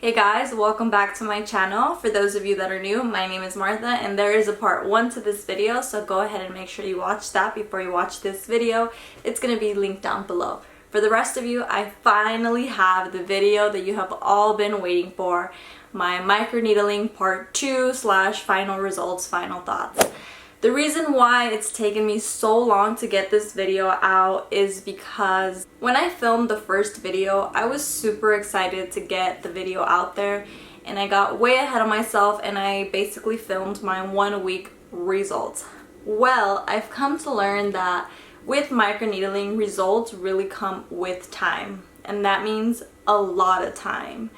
Hey guys, welcome back to my channel. For those of you that are new, my name is Martha and there is a part 1 to this video, so go ahead and make sure you watch that before you watch this video. It's going to be linked down below. For the rest of you, I finally have the video that you have all been waiting for, my microneedling part 2 / final results, final thoughts. The reason why it's taken me so long to get this video out is because when I filmed the first video, I was super excited to get the video out there, and I got way ahead of myself and I basically filmed my 1 week results. Well, I've come to learn that with microneedling, results really come with time, and that means a lot of time.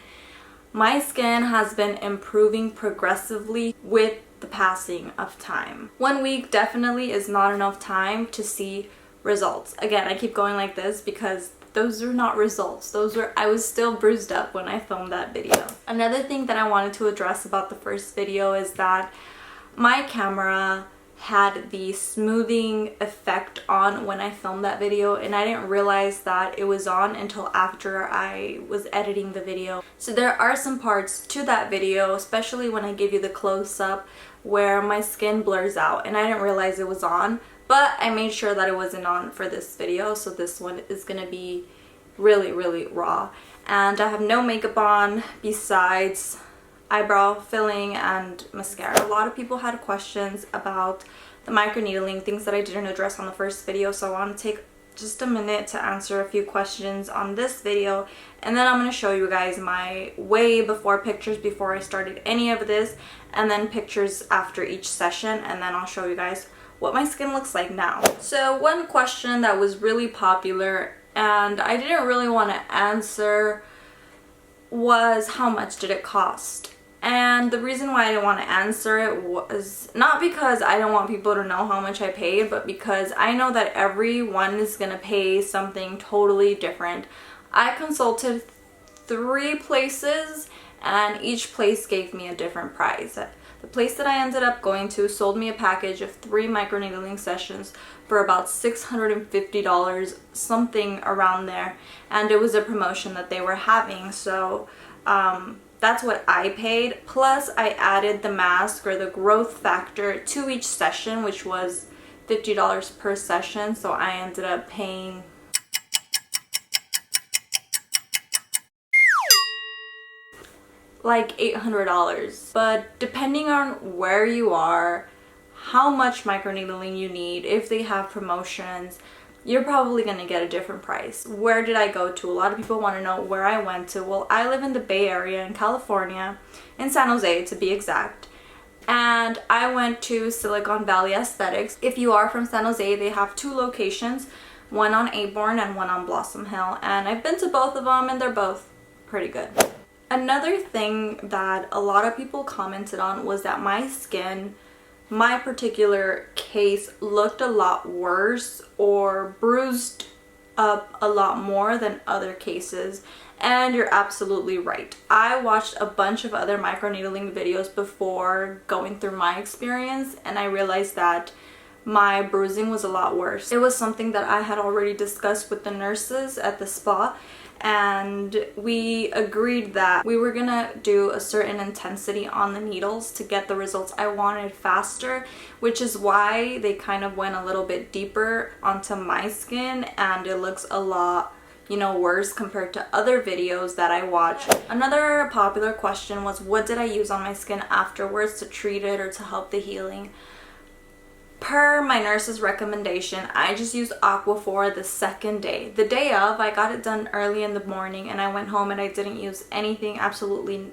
My skin has been improving progressively with the passing of time. 1 week definitely is not enough time to see results. Again, I keep going like this because those are not results. I was still bruised up when I filmed that video. Another thing that I wanted to address about the first video is that my camera had the smoothing effect on when I filmed that video, and I didn't realize that it was on until after I was editing the video. So there are some parts to that video, especially when I give you the close-up, where my skin blurs out and I didn't realize it was on, but I made sure that it wasn't on for this video, so this one is gonna be really raw. And I have no makeup on besides eyebrow filling and mascara. A lot of people had questions about the microneedling, things that I didn't address on the first video, so I want to take just a minute to answer a few questions on this video, and then I'm going to show you guys my way before pictures before I started any of this, and then pictures after each session, and then I'll show you guys what my skin looks like now. So one question that was really popular and I didn't really want to answer was how much did it cost? And the reason why I didn't want to answer it was not because I don't want people to know how much I paid, but because I know that everyone is going to pay something totally different. I consulted 3 places and each place gave me a different price. The place that I ended up going to sold me a package of 3 microneedling sessions for about $650, something around there, and it was a promotion that they were having, so that's what I paid, plus I added the mask or the growth factor to each session, which was $50 per session, so I ended up paying like $800. But depending on where you are, how much microneedling you need, if they have promotions, you're probably going to get a different price. Where did I go to? A lot of people want to know where I went to. Well, I live in the Bay Area in California, in San Jose to be exact. And I went to Silicon Valley Aesthetics. If you are from San Jose, they have 2 locations, one on Aborn and one on Blossom Hill. And I've been to both of them and they're both pretty good. Another thing that a lot of people commented on was that my skin, my particular case, looked a lot worse or bruised up a lot more than other cases, and you're absolutely right. I watched a bunch of other microneedling videos before going through my experience, and I realized that my bruising was a lot worse. It was something that I had already discussed with the nurses at the spa, and we agreed that we were gonna do a certain intensity on the needles to get the results I wanted faster, which is why they kind of went a little bit deeper onto my skin, and it looks a lot, worse compared to other videos that I watched. Another popular question was, what did I use on my skin afterwards to treat it or to help the healing? Per my nurse's recommendation, I just used Aquaphor the second day. The day of, I got it done early in the morning, and I went home and I didn't use anything, absolutely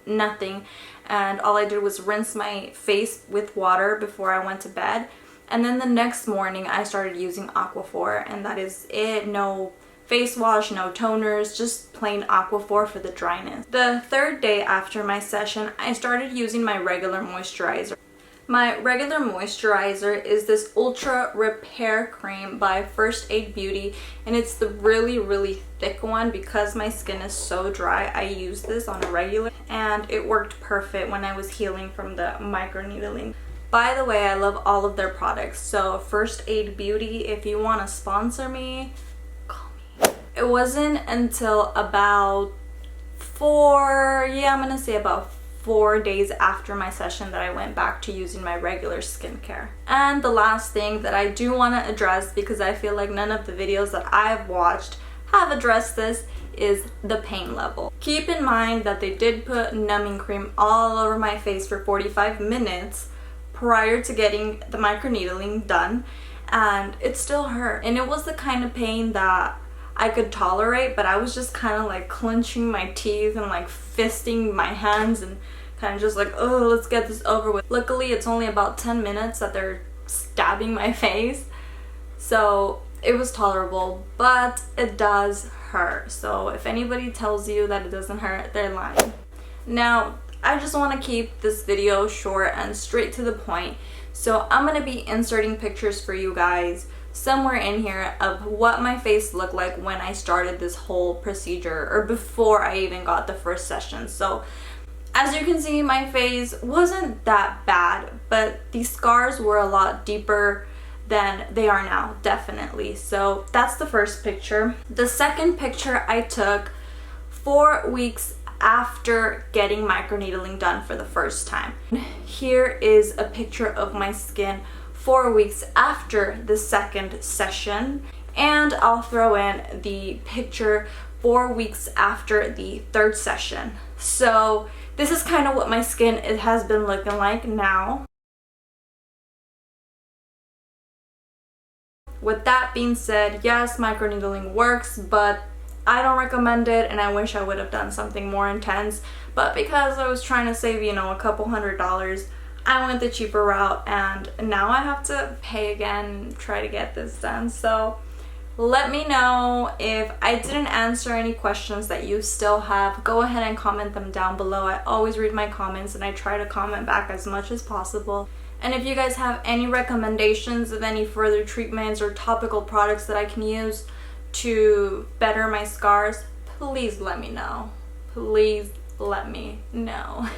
nothing. And all I did was rinse my face with water before I went to bed. And then the next morning, I started using Aquaphor, and that is it. No face wash, no toners, just plain Aquaphor for the dryness. The 3rd day after my session, I started using my regular moisturizer. My regular moisturizer is this Ultra Repair Cream by First Aid Beauty, and it's the really thick one. Because my skin is so dry, I use this on a regular, and it worked perfect when I was healing from the microneedling. By the way, I love all of their products, so First Aid Beauty, if you want to sponsor me, call me. It wasn't until about I'm gonna say about 4 days after my session that I went back to using my regular skincare. And the last thing that I do want to address, because I feel like none of the videos that I've watched have addressed this, is the pain level. Keep in mind that they did put numbing cream all over my face for 45 minutes prior to getting the microneedling done, and it still hurt. And it was the kind of pain that I could tolerate, but I was just kind of like clenching my teeth and like fisting my hands and kind of just like, oh, let's get this over with. Luckily, it's only about 10 minutes that they're stabbing my face, so it was tolerable, but it does hurt. So if anybody tells you that it doesn't hurt, they're lying. Now, I just want to keep this video short and straight to the point, so I'm going to be inserting pictures for you guys somewhere in here of what my face looked like when I started this whole procedure, or before I even got the first session. So as you can see, my face wasn't that bad, but these scars were a lot deeper than they are now, definitely. So that's the first picture. The second picture I took 4 weeks after getting microneedling done for the first time. Here is a picture of my skin 4 weeks after the second session, and I'll throw in the picture 4 weeks after the third session. So this is kind of what my skin has been looking like now. With that being said, yes, microneedling works, but I don't recommend it, and I wish I would have done something more intense. But because I was trying to save, you know, a couple $100s, I went the cheaper route, and now I have to pay again and try to get this done. So let me know if I didn't answer any questions that you still have. Go ahead and comment them down below. I always read my comments and I try to comment back as much as possible. And if you guys have any recommendations of any further treatments or topical products that I can use to better my scars, please let me know. Please let me know.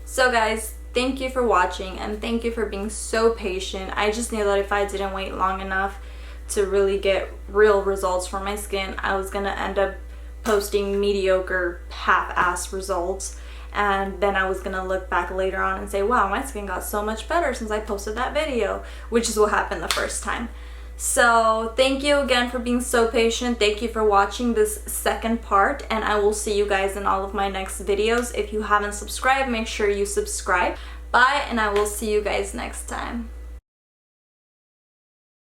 So guys, thank you for watching, and thank you for being so patient. I just knew that if I didn't wait long enough to really get real results for my skin, I was gonna end up posting mediocre, half-ass results, and then I was gonna look back later on and say, wow, my skin got so much better since I posted that video, which is what happened the first time. So thank you again for being so patient. Thank you for watching this second part, and I will see you guys in all of my next videos. If you haven't subscribed, make sure you subscribe. Bye, and I will see you guys next time.